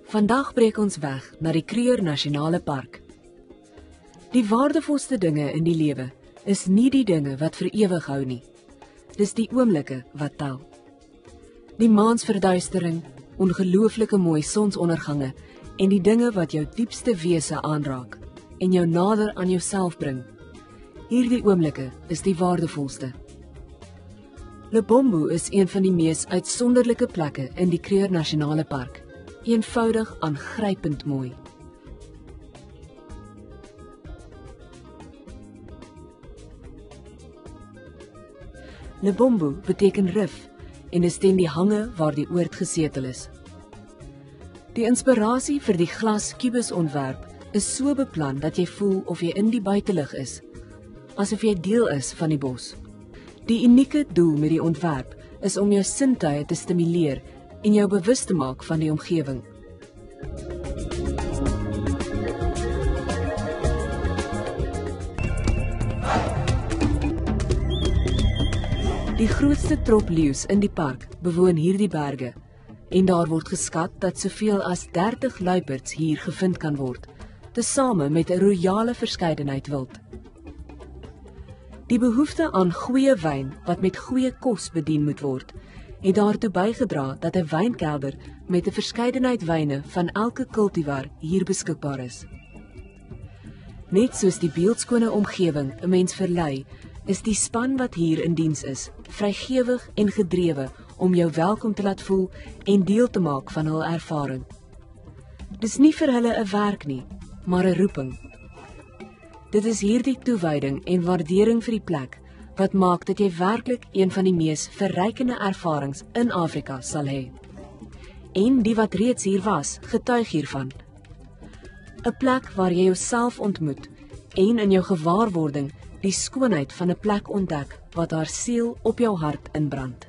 Vandag breek ons weg na die Kruger Nasionale Park. Die waardevolste dinge in die lewe is nie die dinge wat vir ewig hou nie. Dis die oomblikke wat tel. Die maansverduistering, ongelooflike mooi sonsondergange en die dinge wat jou diepste wese aanraak en jou nader aan jouself bring. Hierdie oomblikke is die waardevolste. Lebombo is een van die mees uitsonderlike plekke in die Kruger Nasionale Park. Eenvoudig aangrypend mooi. Lebombo beteken rif en is teen die hange waar die oord gesetel is. Die inspirasie vir die glas kubus ontwerp is so beplan dat jy voel of jy in die buitelug is, asof jy deel is van die bos. Die unieke doel met die ontwerp is om jou sintuie te stimuleer en jou bewus te maak van die omgewing. Die grootste trop leeu's in die park bewoon hierdie berge en daar word geskat dat soveel as 30 luiperds hier gevind kan word, tesame met 'n royale verskeidenheid wild. Die behoefte aan goeie wyn wat met goeie kos bedien moet word, het daartoe bygedra dat 'n wynkelder met 'n verskeidenheid wyne van elke kultivar hier beskikbaar is. Net soos die beeldskone omgewing 'n mens verlei, is die span wat hier in diens is, vrygewig en gedrewe om jou welkom te laat voel en deel te maak van hul ervaring. Dis nie vir hulle 'n werk nie, maar 'n roeping. Dit is hierdie toewyding en waardering vir die plek wat maak dat jy werklik een van die mees verrykende ervarings in Afrika sal hê. En die wat reeds hier was, getuig hiervan. 'n Plek waar jy jouself ontmoet en in jou gewaarwording die skoonheid van 'n plek ontdek wat haar siel op jou hart inbrand.